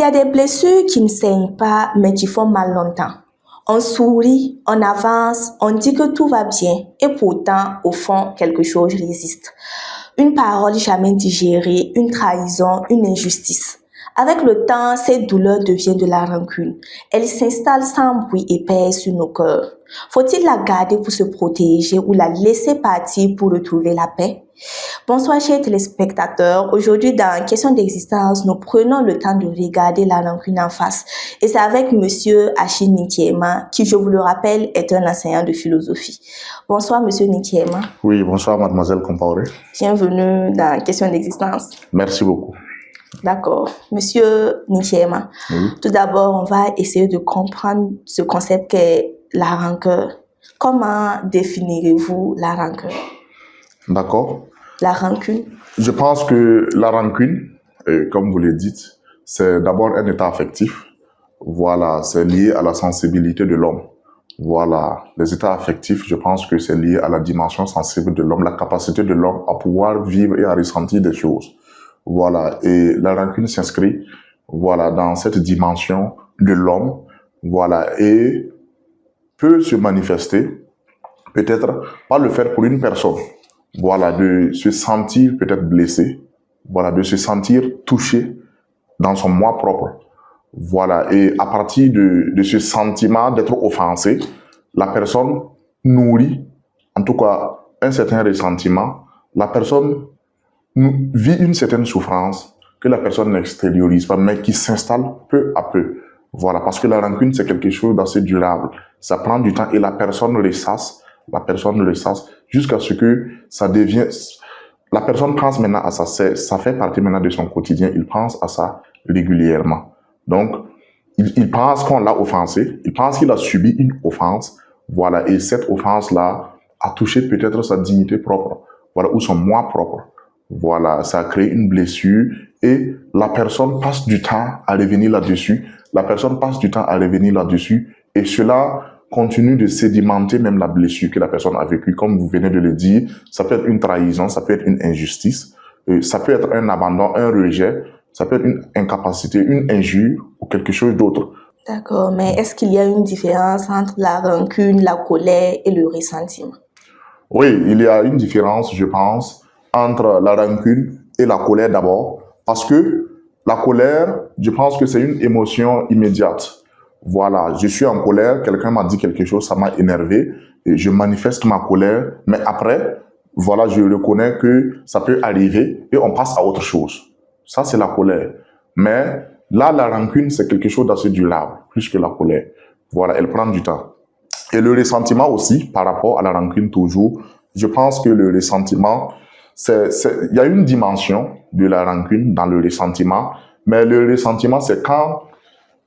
y a des blessures qui ne saignent pas, mais qui font mal longtemps. On sourit, on avance, on dit que tout va bien, et pourtant, au fond, quelque chose résiste. Une parole jamais digérée, une trahison, une injustice. Avec le temps, cette douleur devient de la rancune. Elle s'installe sans bruit et pèse sur nos cœurs. Faut-il la garder pour se protéger ou la laisser partir pour retrouver la paix? Bonsoir chers téléspectateurs, aujourd'hui dans Question d'existence, nous prenons le temps de regarder la rancune en face. Et c'est avec monsieur Achille Nkiema, qui je vous le rappelle est un enseignant de philosophie. Bonsoir monsieur Nkiema. Oui, bonsoir mademoiselle Compaoré. Bienvenue dans Question d'existence. Merci beaucoup. D'accord. Monsieur Nkiema, Oui. Tout d'abord, on va essayer de comprendre ce concept qu'est la rancœur. Comment définirez-vous la rancœur? D'accord. La rancune? Je pense que la rancune, comme vous le dites, c'est d'abord un état affectif. Voilà, c'est lié à la sensibilité de l'homme. Voilà, les états affectifs, je pense que c'est lié à la dimension sensible de l'homme, la capacité de l'homme à pouvoir vivre et à ressentir des choses. Voilà, et la rancune s'inscrit, voilà, dans cette dimension de l'homme, voilà, et peut se manifester, peut-être pas le faire pour une personne, voilà, de se sentir peut-être blessé, voilà, de se sentir touché dans son moi propre, voilà, et à partir de ce sentiment d'être offensé, la personne nourrit, en tout cas, un certain ressentiment, la personne vit une certaine souffrance que la personne n'extériorise pas, mais qui s'installe peu à peu. Voilà, parce que la rancune, c'est quelque chose d'assez durable. Ça prend du temps et la personne ressasse jusqu'à ce que ça devienne... La personne pense maintenant à ça, ça fait partie maintenant de son quotidien, il pense à ça régulièrement. Donc, il pense qu'on l'a offensé, il pense qu'il a subi une offense, voilà, et cette offense-là a touché peut-être sa dignité propre, voilà, ou son moi propre. Voilà, ça a créé une blessure et la personne passe du temps à revenir là-dessus. Et cela continue de sédimenter même la blessure que la personne a vécue. Comme vous venez de le dire, ça peut être une trahison, ça peut être une injustice, ça peut être un abandon, un rejet, ça peut être une incapacité, une injure ou quelque chose d'autre. D'accord, mais est-ce qu'il y a une différence entre la rancune, la colère et le ressentiment? Oui, il y a une différence, je pense, entre la rancune et la colère d'abord, parce que la colère, je pense que c'est une émotion immédiate. Voilà, je suis en colère, quelqu'un m'a dit quelque chose, ça m'a énervé, et je manifeste ma colère, mais après, voilà, je reconnais que ça peut arriver et on passe à autre chose. Ça, c'est la colère. Mais là, la rancune, c'est quelque chose d'assez durable, plus que la colère. Voilà, elle prend du temps. Et le ressentiment aussi, par rapport à la rancune toujours, je pense que le ressentiment, il y a une dimension de la rancune dans le ressentiment, mais le ressentiment, c'est quand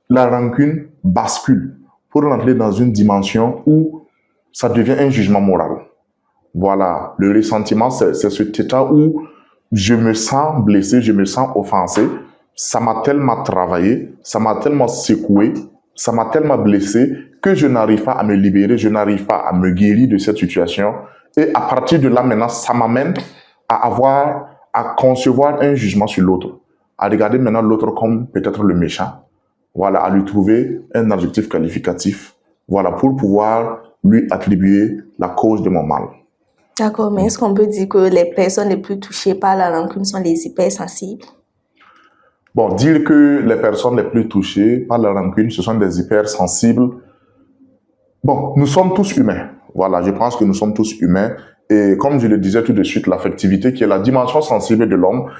la rancune bascule pour rentrer dans une dimension où ça devient un jugement moral. Voilà, le ressentiment, c'est cet état où je me sens blessé, je me sens offensé, ça m'a tellement travaillé, ça m'a tellement secoué, ça m'a tellement blessé que je n'arrive pas à me libérer, je n'arrive pas à me guérir de cette situation. Et à partir de là, maintenant, ça m'amène à concevoir un jugement sur l'autre, à regarder maintenant l'autre comme peut-être le méchant, voilà, à lui trouver un adjectif qualificatif, voilà, pour pouvoir lui attribuer la cause de mon mal. D'accord, mais est-ce qu'on peut dire que les personnes les plus touchées par la rancune sont les hypersensibles? Bon, dire que les personnes les plus touchées par la rancune, ce sont des hypersensibles. Bon, nous sommes tous humains. Voilà, je pense que nous sommes tous humains. Et comme je le disais tout de suite, l'affectivité, qui est la dimension sensible de l'homme,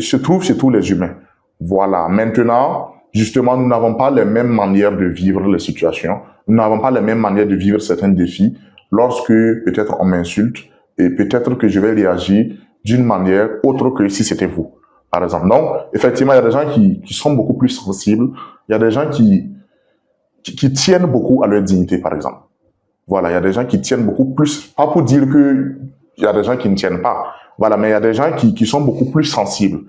se trouve chez tous les humains. Voilà. Maintenant, justement, nous n'avons pas les mêmes manières de vivre les situations. Nous n'avons pas les mêmes manières de vivre certains défis. Lorsque peut-être on m'insulte et peut-être que je vais réagir d'une manière autre que si c'était vous, par exemple. Donc, effectivement, il y a des gens qui sont beaucoup plus sensibles. Il y a des gens qui tiennent beaucoup à leur dignité, par exemple. Voilà, il y a des gens qui tiennent beaucoup plus, pas pour dire que il y a des gens qui ne tiennent pas. Voilà, mais il y a des gens qui sont beaucoup plus sensibles.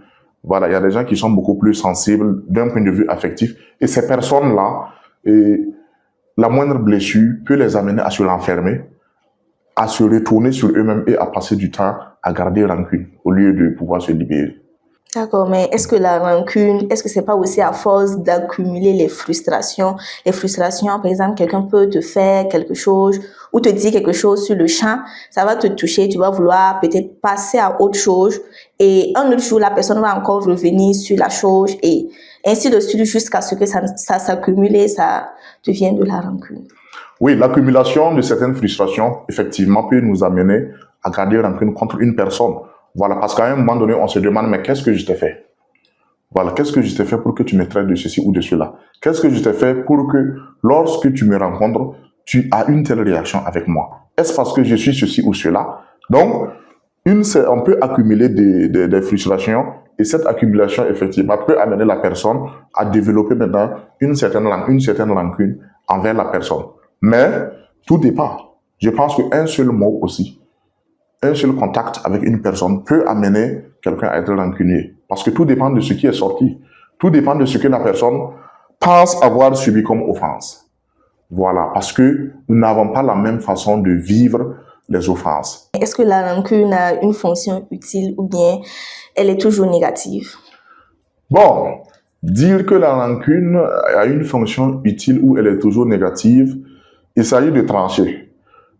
Voilà, il y a des gens qui sont beaucoup plus sensibles d'un point de vue affectif. Et ces personnes-là, la moindre blessure peut les amener à se renfermer, à se retourner sur eux-mêmes et à passer du temps à garder rancune au lieu de pouvoir se libérer. D'accord, mais est-ce que la rancune, est-ce que c'est pas aussi à force d'accumuler les frustrations? Les frustrations, par exemple, quelqu'un peut te faire quelque chose ou te dire quelque chose sur le champ, ça va te toucher, tu vas vouloir peut-être passer à autre chose et un autre jour, la personne va encore revenir sur la chose et ainsi de suite jusqu'à ce que ça s'accumule et ça devienne de la rancune. Oui, l'accumulation de certaines frustrations, effectivement, peut nous amener à garder rancune contre une personne. Voilà, parce qu'à un moment donné, on se demande, mais qu'est-ce que je t'ai fait? Voilà, qu'est-ce que je t'ai fait pour que tu me traites de ceci ou de cela? Qu'est-ce que je t'ai fait pour que, lorsque tu me rencontres, tu as une telle réaction avec moi? Est-ce parce que je suis ceci ou cela? Donc, on peut accumuler des frustrations et cette accumulation, effectivement, peut amener la personne à développer maintenant une certaine rancune envers la personne. Mais tout dépend. Je pense qu'un seul mot aussi, un seul contact avec une personne peut amener quelqu'un à être rancunier. Parce que tout dépend de ce qui est sorti. Tout dépend de ce que la personne pense avoir subi comme offense. Voilà, parce que nous n'avons pas la même façon de vivre les offenses. Est-ce que la rancune a une fonction utile ou bien elle est toujours négative? Bon, dire que la rancune a une fonction utile ou elle est toujours négative, il s'agit de trancher.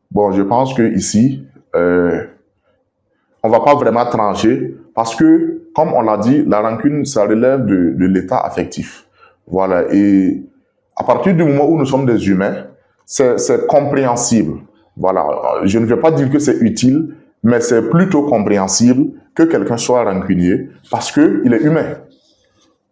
Bon, je pense que ici, on va pas vraiment trancher parce que, comme on l'a dit, la rancune, ça relève de l'état affectif. Voilà. Et à partir du moment où nous sommes des humains, c'est compréhensible. Voilà. Je ne vais pas dire que c'est utile, mais c'est plutôt compréhensible que quelqu'un soit rancunier parce que il est humain.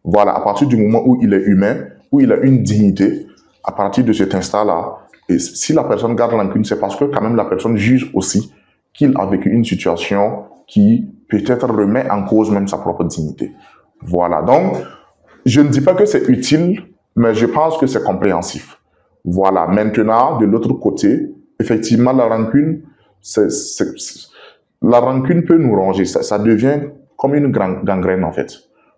Voilà. À partir du moment où il est humain, où il a une dignité, à partir de cet instant-là, et si la personne garde rancune, c'est parce que quand même la personne juge aussi qu'il a vécu une situation qui peut-être remet en cause même sa propre dignité. Voilà, donc je ne dis pas que c'est utile, mais je pense que c'est compréhensif. Voilà, maintenant, de l'autre côté, effectivement, la rancune peut nous ronger, ça devient comme une gangrène en fait.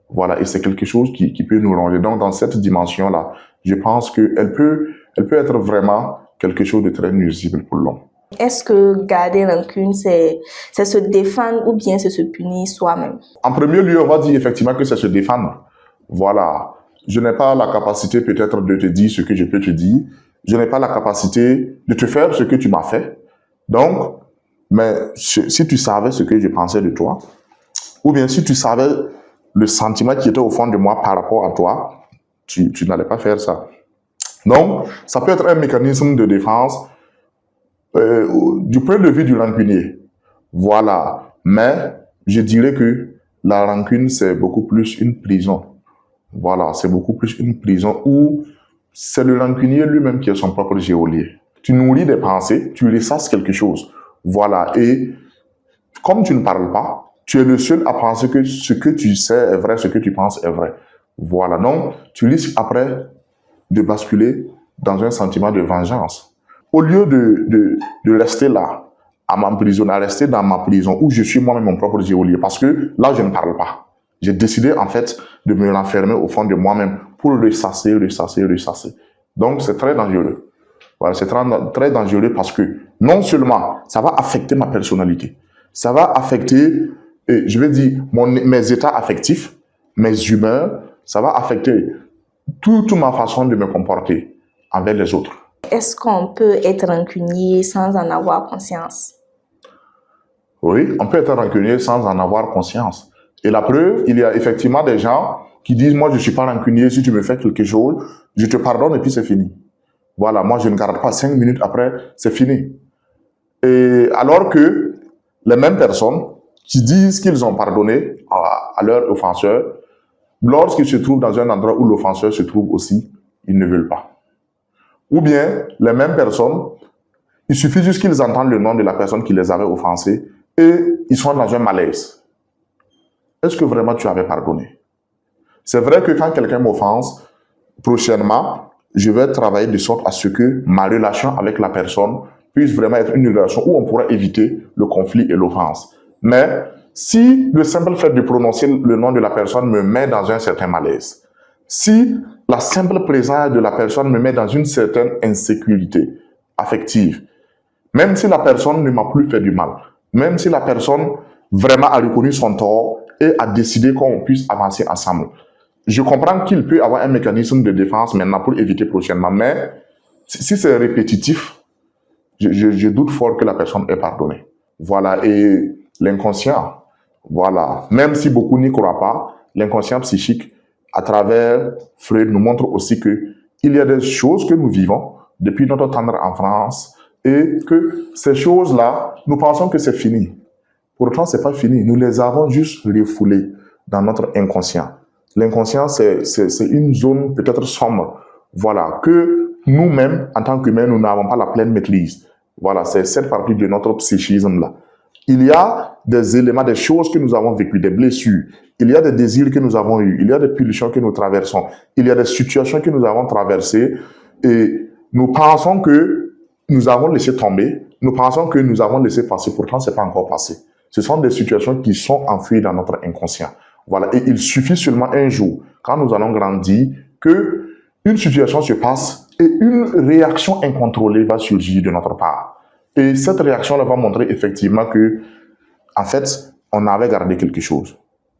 Voilà, et c'est quelque chose qui peut nous ronger. Donc, dans cette dimension-là, je pense qu'elle peut être vraiment quelque chose de très nuisible pour l'homme. Est-ce que garder rancune, c'est se défendre ou bien c'est se punir soi-même? En premier lieu, on va dire effectivement que c'est se défendre. Voilà. Je n'ai pas la capacité peut-être de te dire ce que je peux te dire. Je n'ai pas la capacité de te faire ce que tu m'as fait. Donc, mais si tu savais ce que je pensais de toi, ou bien si tu savais le sentiment qui était au fond de moi par rapport à toi, tu n'allais pas faire ça. Donc, ça peut être un mécanisme de défense du point de vue du rancunier. Voilà. Mais je dirais que la rancune, c'est beaucoup plus une prison. Voilà, c'est beaucoup plus une prison où c'est le rancunier lui-même qui est son propre geôlier. Tu nourris des pensées, tu ressasses quelque chose. Voilà. Et comme tu ne parles pas, tu es le seul à penser que ce que tu sais est vrai, ce que tu penses est vrai. Voilà. Donc, tu risques après de basculer dans un sentiment de vengeance. Au lieu de rester là, à m'emprisonner, à rester dans ma prison où je suis moi-même mon propre geôlier, parce que là, je ne parle pas. J'ai décidé en fait de me renfermer au fond de moi-même pour ressasser. Donc, c'est très dangereux. Voilà, c'est très dangereux parce que non seulement ça va affecter ma personnalité, ça va affecter, je vais dire, mes états affectifs, mes humeurs, ça va affecter toute ma façon de me comporter envers les autres. Est-ce qu'on peut être rancunier sans en avoir conscience? Oui, on peut être rancunier sans en avoir conscience. Et la preuve, il y a effectivement des gens qui disent, moi je ne suis pas rancunier, si tu me fais quelque chose, je te pardonne et puis c'est fini. Voilà, moi je ne garde pas 5 minutes après, c'est fini. Et alors que les mêmes personnes qui disent qu'ils ont pardonné à leur offenseur, lorsqu'ils se trouvent dans un endroit où l'offenseur se trouve aussi, ils ne veulent pas. Ou bien, les mêmes personnes, il suffit juste qu'ils entendent le nom de la personne qui les avait offensés et ils sont dans un malaise. Est-ce que vraiment tu avais pardonné? C'est vrai que quand quelqu'un m'offense, prochainement, je vais travailler de sorte à ce que ma relation avec la personne puisse vraiment être une relation où on pourra éviter le conflit et l'offense. Mais si le simple fait de prononcer le nom de la personne me met dans un certain malaise, si la simple présence de la personne me met dans une certaine insécurité affective, même si la personne ne m'a plus fait du mal, même si la personne vraiment a reconnu son tort et a décidé qu'on puisse avancer ensemble. Je comprends qu'il peut y avoir un mécanisme de défense maintenant pour éviter prochainement, mais si c'est répétitif, je doute fort que la personne ait pardonné. Voilà, et l'inconscient, voilà, même si beaucoup n'y croient pas, l'inconscient psychique, à travers Freud, nous montre aussi que il y a des choses que nous vivons depuis notre tendre enfance et que ces choses-là, nous pensons que c'est fini. Pourtant, c'est pas fini. Nous les avons juste refoulées dans notre inconscient. L'inconscient, c'est une zone peut-être sombre, voilà, que nous-mêmes, en tant qu'humains, nous n'avons pas la pleine maîtrise. Voilà, c'est cette partie de notre psychisme-là. Il y a des éléments, des choses que nous avons vécues, des blessures. Il y a des désirs que nous avons eus. Il y a des pulsions que nous traversons. Il y a des situations que nous avons traversées. Et nous pensons que nous avons laissé tomber. Nous pensons que nous avons laissé passer. Pourtant, ce n'est pas encore passé. Ce sont des situations qui sont enfouies dans notre inconscient. Voilà. Et il suffit seulement un jour, quand nous allons grandir, que une situation se passe et une réaction incontrôlée va surgir de notre part. Et cette réaction-là va montrer effectivement que, en fait, on avait gardé quelque chose.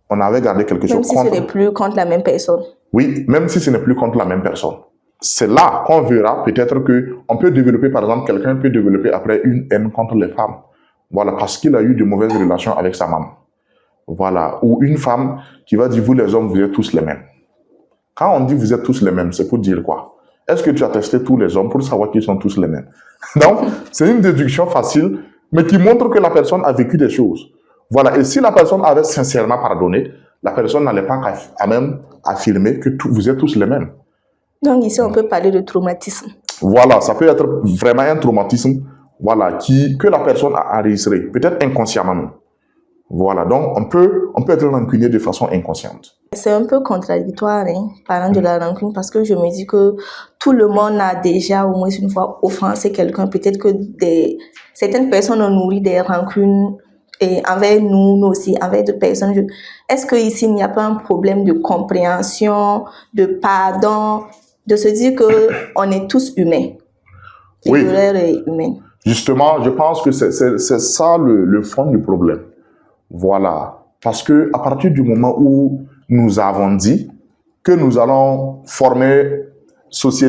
On avait gardé quelque chose. Même si ce n'est plus contre la même personne. Oui, même si ce n'est plus contre la même personne. C'est là qu'on verra peut-être qu'on peut développer, par exemple, quelqu'un peut développer après une haine contre les femmes. Voilà, parce qu'il a eu de mauvaises relations avec sa maman. Voilà, ou une femme qui va dire, vous les hommes, vous êtes tous les mêmes. Quand on dit vous êtes tous les mêmes, c'est pour dire quoi? Est-ce que tu as testé tous les hommes pour savoir qu'ils sont tous les mêmes? Donc, c'est une déduction facile, mais qui montre que la personne a vécu des choses. Voilà, et si la personne avait sincèrement pardonné, la personne n'allait pas à même affirmer que vous êtes tous les mêmes. Donc ici, on peut parler de traumatisme. Voilà, ça peut être vraiment un traumatisme, voilà, que la personne a enregistré, peut-être inconsciemment même. Voilà, donc on peut être rancunier de façon inconsciente. C'est un peu contradictoire, hein, parlant de la rancune, parce que je me dis que tout le monde a déjà au moins une fois offensé quelqu'un. Peut-être que certaines personnes ont nourri des rancunes et envers nous aussi, envers d'autres personnes. Est-ce qu'ici, il n'y a pas un problème de compréhension, de pardon, de se dire qu'on est tous humains? Oui. L'erreur est humaine. Justement, je pense que c'est ça le fond du problème. Voilà. Parce que à partir du moment où nous avons dit que nous allons former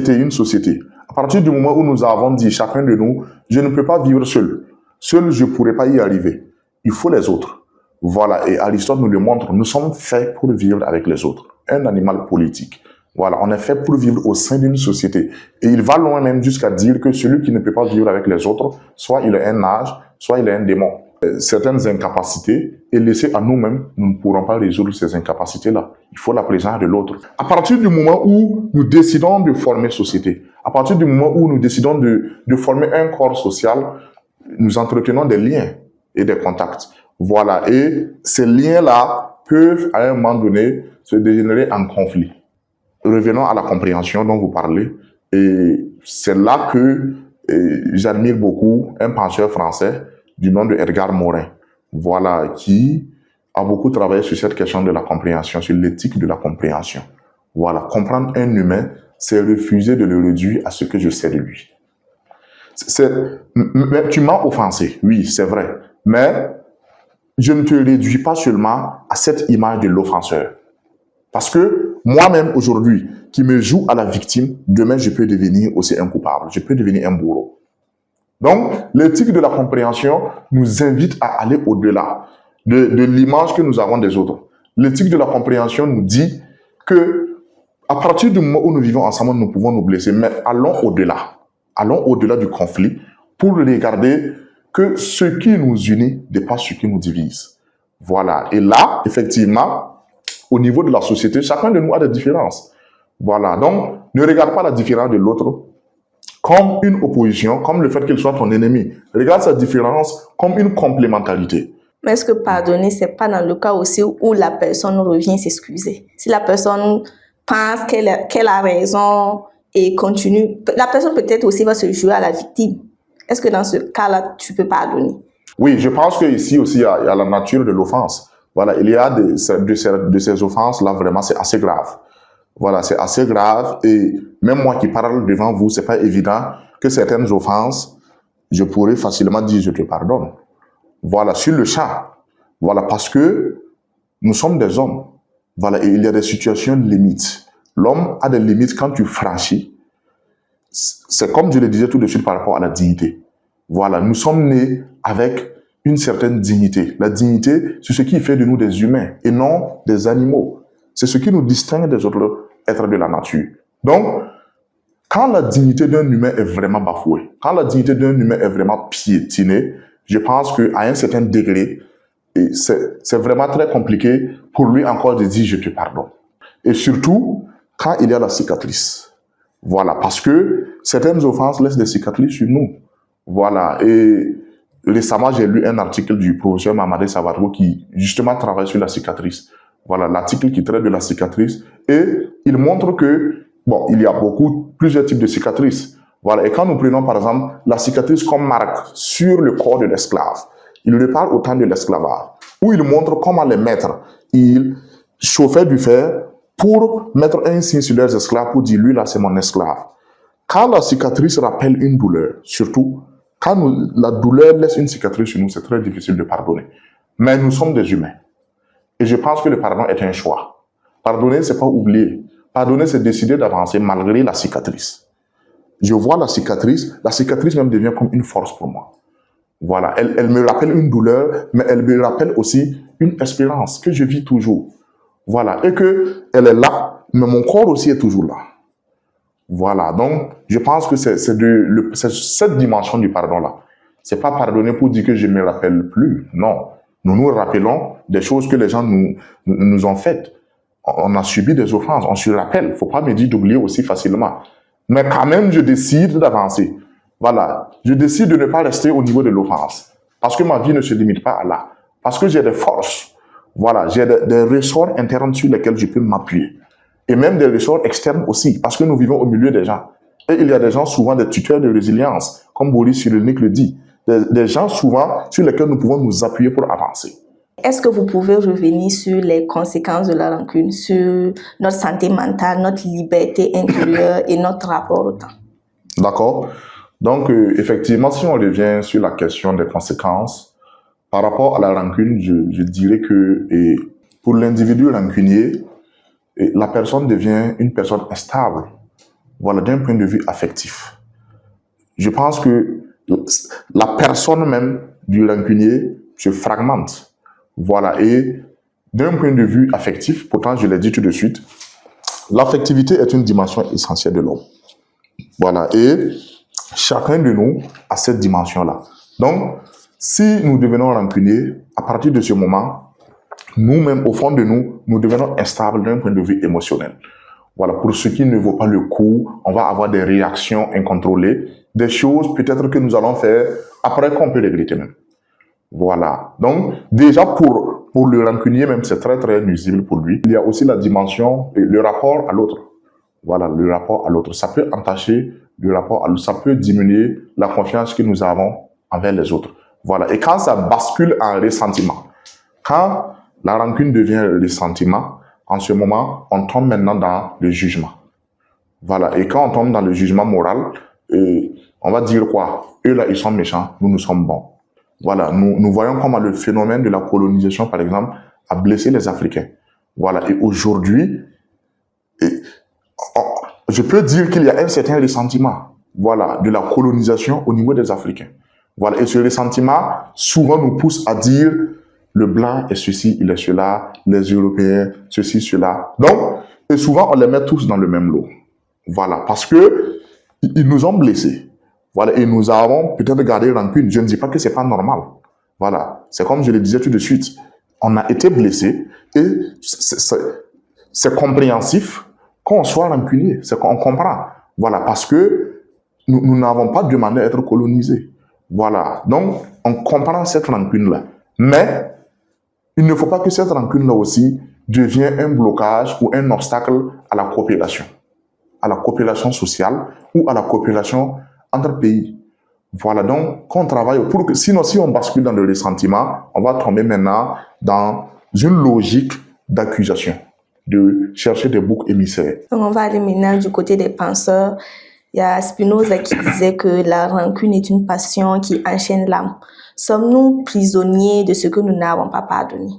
une société, à partir du moment où nous avons dit, chacun de nous, je ne peux pas vivre seul. Seul, je ne pourrais pas y arriver. Il faut les autres. Voilà. Et Aristote nous le montre. Nous sommes faits pour vivre avec les autres. Un animal politique. Voilà. On est fait pour vivre au sein d'une société. Et il va loin même jusqu'à dire que celui qui ne peut pas vivre avec les autres, soit il est un âge, soit il est un démon. Certaines incapacités et laissées à nous-mêmes, nous ne pourrons pas résoudre ces incapacités-là. Il faut la présence de l'autre. À partir du moment où nous décidons de former société, à partir du moment où nous décidons de former un corps social, nous entretenons des liens et des contacts. Voilà. Et ces liens-là peuvent, à un moment donné, se dégénérer en conflit. Revenons à la compréhension dont vous parlez. Et c'est là que j'admire beaucoup un penseur français du nom de Edgar Morin, voilà, qui a beaucoup travaillé sur cette question de la compréhension, sur l'éthique de la compréhension. Voilà, comprendre un humain, c'est refuser de le réduire à ce que je sais de lui. Mais tu m'as offensé, oui, c'est vrai, mais je ne te réduis pas seulement à cette image de l'offenseur. Parce que moi-même, aujourd'hui, qui me joue à la victime, demain, je peux devenir aussi un coupable, je peux devenir un bourreau. Donc, l'éthique de la compréhension nous invite à aller au-delà de l'image que nous avons des autres. L'éthique de la compréhension nous dit que, à partir du moment où nous vivons ensemble, nous pouvons nous blesser, mais allons au-delà. Allons au-delà du conflit pour regarder que ce qui nous unit dépasse ce qui nous divise. Voilà. Et là, effectivement, au niveau de la société, chacun de nous a des différences. Voilà. Donc, ne regarde pas la différence de l'autre comme une opposition, comme le fait qu'il soit ton ennemi. Regarde sa différence comme une complémentarité. Mais est-ce que pardonner, c'est pas dans le cas aussi où la personne revient s'excuser? Si la personne pense qu'elle a raison et continue, la personne peut-être aussi va se jouer à la victime. Est-ce que dans ce cas-là, tu peux pardonner? Oui, je pense qu'ici aussi, il y a la nature de l'offense. Voilà, il y a de ces offenses-là, vraiment, c'est assez grave. Voilà, c'est assez grave et même moi qui parle devant vous, c'est pas évident que certaines offenses, je pourrais facilement dire je te pardonne. Voilà, sur le champ. Voilà, parce que Nous sommes des hommes. Voilà, et il y a des situations limites. L'homme a des limites quand tu franchis. C'est comme je le disais tout de suite par rapport à la dignité. Voilà, nous sommes nés avec une certaine dignité. La dignité, c'est ce qui fait de nous des humains et non des animaux. C'est ce qui nous distingue des autres êtres de la nature. Donc, quand la dignité d'un humain est vraiment bafouée, quand la dignité d'un humain est vraiment piétinée, je pense qu'à un certain degré, c'est vraiment très compliqué pour lui encore de dire « je te pardonne ». Et surtout, quand il y a la cicatrice. Voilà, parce que certaines offenses laissent des cicatrices sur nous. Voilà, et récemment, j'ai lu un article du professeur Mamadé Savadro qui justement travaille sur la cicatrice. Voilà, l'article qui traite de la cicatrice. Et il montre que, bon, il y a plusieurs types de cicatrices. Voilà, et quand nous prenons par exemple la cicatrice comme marque sur le corps de l'esclave, il lui parle au temps de l'esclavage, où il montre comment les maîtres, ils chauffaient du fer pour mettre un signe sur leurs esclaves pour dire, lui là c'est mon esclave. Quand la cicatrice rappelle une douleur, surtout, quand la douleur laisse une cicatrice sur nous, c'est très difficile de pardonner. Mais nous sommes des humains. Et je pense que le pardon est un choix. Pardonner, c'est pas oublier. Pardonner, c'est décider d'avancer malgré la cicatrice. Je vois la cicatrice même devient comme une force pour moi. Voilà, elle me rappelle une douleur, mais elle me rappelle aussi une espérance que je vis toujours. Voilà, et que elle est là, mais mon corps aussi est toujours là. Voilà, donc je pense que c'est cette dimension du pardon-là. C'est pas pardonner pour dire que je ne me rappelle plus, non. Nous nous rappelons des choses que les gens nous ont faites. On a subi des offenses, on se rappelle. Il ne faut pas me dire d'oublier aussi facilement. Mais quand même, je décide d'avancer. Voilà, je décide de ne pas rester au niveau de l'offense. Parce que ma vie ne se limite pas à là. Parce que j'ai des forces. Voilà, j'ai des ressorts internes sur lesquels je peux m'appuyer. Et même des ressorts externes aussi, parce que nous vivons au milieu des gens. Et il y a des gens, souvent des tuteurs de résilience, comme Boris Cyrulnik le dit. Des gens, souvent, sur lesquels nous pouvons nous appuyer pour avancer. Est-ce que vous pouvez revenir sur les conséquences de la rancune, sur notre santé mentale, notre liberté intérieure et notre rapport au temps? D'accord. Donc, effectivement, si on revient sur la question des conséquences, par rapport à la rancune, je dirais que pour l'individu rancunier, la personne devient une personne instable, voilà, d'un point de vue affectif. Je pense que la personne même du rancunier se fragmente. Voilà, et d'un point de vue affectif, pourtant je l'ai dit tout de suite, l'affectivité est une dimension essentielle de l'homme. Voilà, et chacun de nous a cette dimension-là. Donc, si nous devenons rancuniers, à partir de ce moment, nous-mêmes, au fond de nous, nous devenons instables d'un point de vue émotionnel. Voilà, pour ce qui ne vaut pas le coup, on va avoir des réactions incontrôlées, des choses peut-être que nous allons faire après qu'on peut regretter même. Voilà. Donc, déjà pour le rancunier même, c'est très très nuisible pour lui. Il y a aussi la dimension, le rapport à l'autre. Voilà, le rapport à l'autre. Ça peut entacher le rapport à l'autre. Ça peut diminuer la confiance que nous avons envers les autres. Voilà. Et quand ça bascule en ressentiment, quand la rancune devient le sentiment, en ce moment, on tombe maintenant dans le jugement. Voilà. Et quand on tombe dans le jugement moral, on va dire quoi? Eux là, ils sont méchants, nous sommes bons. Voilà. Nous voyons comment le phénomène de la colonisation, par exemple, a blessé les Africains. Voilà. Et aujourd'hui, je peux dire qu'il y a un certain ressentiment, voilà, de la colonisation au niveau des Africains. Voilà. Et ce ressentiment, souvent, nous pousse à dire le blanc est ceci, il est cela, les Européens, ceci, cela. Donc, et souvent, on les met tous dans le même lot. Voilà, parce que ils nous ont blessés. Voilà, et nous avons peut-être gardé rancune. Je ne dis pas que c'est pas normal. Voilà, c'est comme je le disais tout de suite. On a été blessés et c'est compréhensif qu'on soit rancunier. C'est qu'on comprend. Voilà, parce que nous n'avons pas demandé à être colonisés. Voilà, donc on comprend cette rancune-là. Mais il ne faut pas que cette rancune-là aussi devienne un blocage ou un obstacle à la coopération sociale ou à la coopération entre pays. Voilà, donc qu'on travaille pour que, sinon si on bascule dans le ressentiment, on va tomber maintenant dans une logique d'accusation, de chercher des boucs émissaires. Donc on va aller maintenant du côté des penseurs. Il y a Spinoza qui disait que la rancune est une passion qui enchaîne l'âme. Sommes-nous prisonniers de ce que nous n'avons pas pardonné?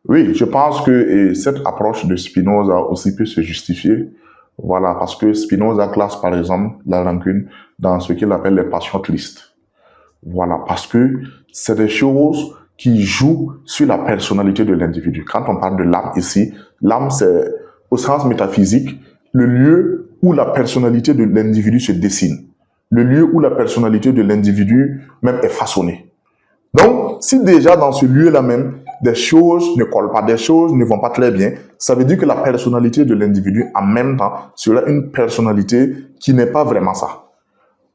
Oui, je pense que cette approche de Spinoza aussi peut se justifier. Voilà, parce que Spinoza classe par exemple la rancune dans ce qu'il appelle les passions tristes. Voilà, parce que c'est des choses qui jouent sur la personnalité de l'individu. Quand on parle de l'âme ici, l'âme c'est au sens métaphysique le lieu où la personnalité de l'individu se dessine, le lieu où la personnalité de l'individu même est façonnée. Donc, si déjà dans ce lieu-là même, des choses ne collent pas, des choses ne vont pas très bien, ça veut dire que la personnalité de l'individu en même temps sera une personnalité qui n'est pas vraiment ça.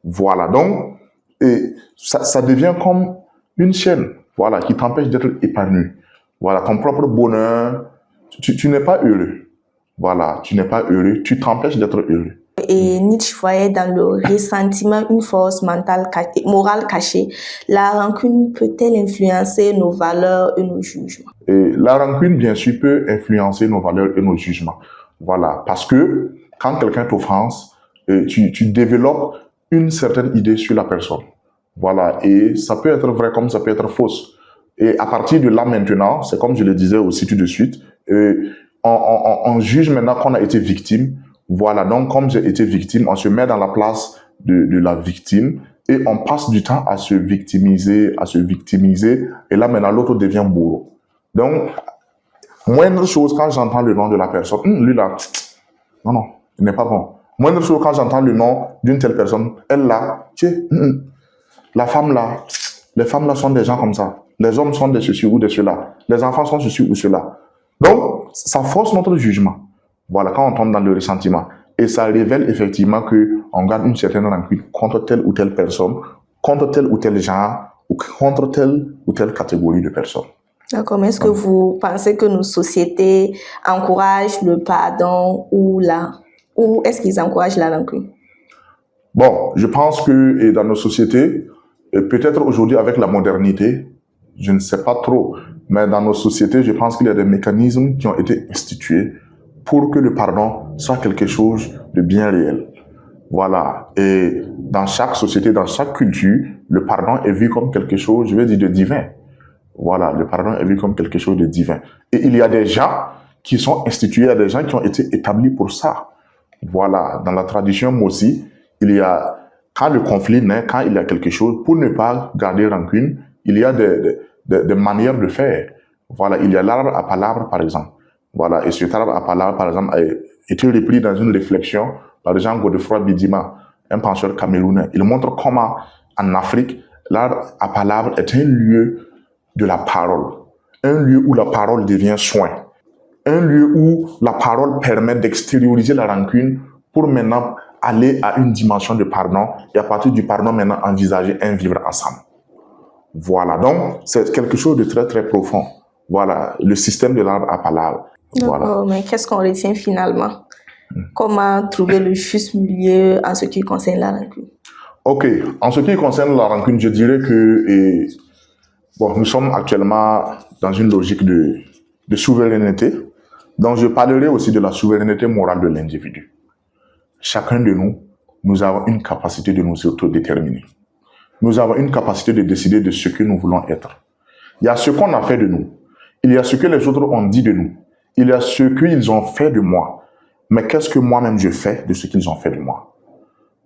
Voilà, donc, et ça devient comme une chaîne, voilà, qui t'empêche d'être épanoui. Voilà, ton propre bonheur, tu n'es pas heureux. Voilà, tu n'es pas heureux, tu t'empêches d'être heureux. Et Nietzsche voyait dans le ressentiment une force morale cachée. La rancune peut-elle influencer nos valeurs et nos jugements? Et la rancune, bien sûr, peut influencer nos valeurs et nos jugements. Voilà, parce que quand quelqu'un t'offense, tu développes une certaine idée sur la personne. Voilà, et ça peut être vrai comme ça peut être fausse. Et à partir de là maintenant, c'est comme je le disais aussi tout de suite, on juge maintenant qu'on a été victime. Voilà, donc comme j'ai été victime, on se met dans la place de la victime et on passe du temps à se victimiser, et là maintenant l'autre devient bourreau. Donc, moindre chose quand j'entends le nom de la personne, lui là, non, il n'est pas bon. Moindre chose quand j'entends le nom d'une telle personne, elle là, la femme là, les femmes là sont des gens comme ça. Les hommes sont de ceci ou de cela. Les enfants sont ceci ou cela. Donc, ça force notre jugement. Voilà, quand on tombe dans le ressentiment. Et ça révèle effectivement qu'on garde une certaine rancune contre telle ou telle personne, contre tel ou tel genre, ou contre telle ou telle catégorie de personnes. D'accord, mais est-ce que vous pensez que nos sociétés encouragent le pardon ou est-ce qu'ils encouragent la rancune? Bon, je pense que dans nos sociétés, peut-être aujourd'hui avec la modernité, je ne sais pas trop, mais dans nos sociétés, je pense qu'il y a des mécanismes qui ont été institués pour que le pardon soit quelque chose de bien réel. Voilà. Et dans chaque société, dans chaque culture, le pardon est vu comme quelque chose, je vais dire, de divin. Voilà, le pardon est vu comme quelque chose de divin. Et il y a des gens qui sont institués, il y a des gens qui ont été établis pour ça. Voilà, dans la tradition aussi, il y a, quand le conflit naît, quand il y a quelque chose, pour ne pas garder rancune, il y a des manières de faire. Voilà, il y a l'arbre à palabre, par exemple. Voilà, et cet arbre à palabre, par exemple, a été repris dans une réflexion par Jean-Godefroy Bidima, un penseur camerounais. Il montre comment, en Afrique, l'arbre à palabre est un lieu de la parole. Un lieu où la parole devient soin. Un lieu où la parole permet d'extérioriser la rancune pour maintenant aller à une dimension de pardon et à partir du pardon maintenant envisager un vivre ensemble. Voilà, donc c'est quelque chose de très très profond. Voilà, le système de l'arbre à palabre. D'accord, voilà. Mais qu'est-ce qu'on retient finalement? Comment trouver le juste milieu en ce qui concerne la rancune? Ok, en ce qui concerne la rancune, je dirais que bon, nous sommes actuellement dans une logique de souveraineté. Donc, je parlerai aussi de la souveraineté morale de l'individu. Chacun de nous, nous avons une capacité de nous autodéterminer. Nous avons une capacité de décider de ce que nous voulons être. Il y a ce qu'on a fait de nous. Il y a ce que les autres ont dit de nous. Il y a ce qu'ils ont fait de moi. Mais qu'est-ce que moi-même je fais de ce qu'ils ont fait de moi?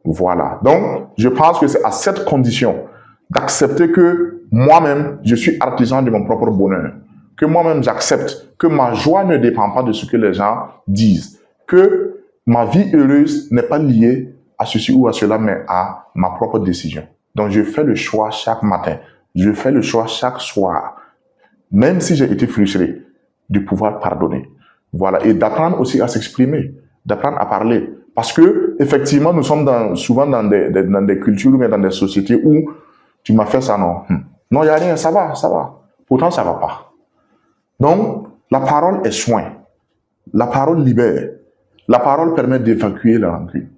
Voilà. Donc, je pense que c'est à cette condition d'accepter que moi-même, je suis artisan de mon propre bonheur. Que moi-même, j'accepte que ma joie ne dépend pas de ce que les gens disent. Que ma vie heureuse n'est pas liée à ceci ou à cela, mais à ma propre décision. Donc, je fais le choix chaque matin. Je fais le choix chaque soir. Même si j'ai été frustré, de pouvoir pardonner. Voilà. Et d'apprendre aussi à s'exprimer. D'apprendre à parler. Parce que, effectivement, nous sommes souvent dans des cultures ou dans des sociétés où tu m'as fait ça, non. Non, il n'y a rien, ça va. Pourtant, ça ne va pas. Donc, la parole est soin. La parole libère. La parole permet d'évacuer la rancune.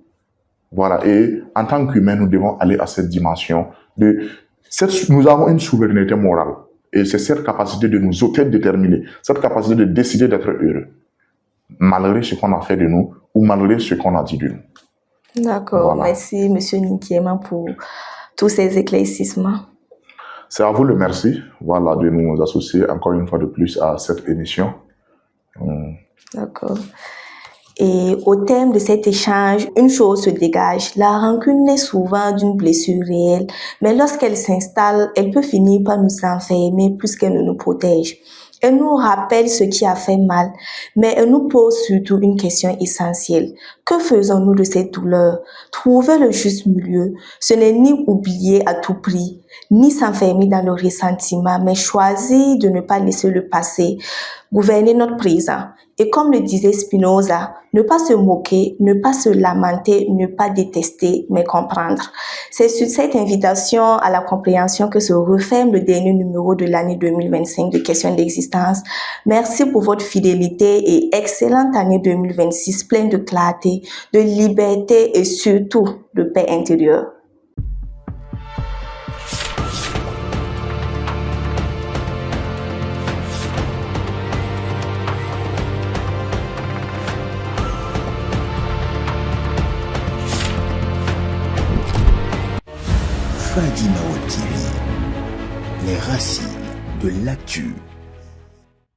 Voilà. Et en tant qu'humains, nous devons aller à cette dimension nous avons une souveraineté morale. Et c'est cette capacité de nous autodéterminer, cette capacité de décider d'être heureux, malgré ce qu'on a fait de nous ou malgré ce qu'on a dit de nous. D'accord. Voilà. Merci, M. Nkiema, pour tous ces éclaircissements. C'est à vous le merci, voilà, de nous associer encore une fois de plus à cette émission. D'accord. Et au terme de cet échange, une chose se dégage. La rancune naît souvent d'une blessure réelle, mais lorsqu'elle s'installe, elle peut finir par nous enfermer plus qu'elle ne nous protège. Elle nous rappelle ce qui a fait mal, mais elle nous pose surtout une question essentielle. Que faisons-nous de cette douleur? Trouver le juste milieu, ce n'est ni oublier à tout prix, ni s'enfermer dans le ressentiment, mais choisir de ne pas laisser le passé gouverner notre présent. Et comme le disait Spinoza, ne pas se moquer, ne pas se lamenter, ne pas détester, mais comprendre. C'est sur cette invitation à la compréhension que se referme le dernier numéro de l'année 2025 de Questions d'existence. Merci pour votre fidélité et excellente année 2026 pleine de clarté, de liberté et surtout de paix intérieure. Fadima TV, les racines de l'actu.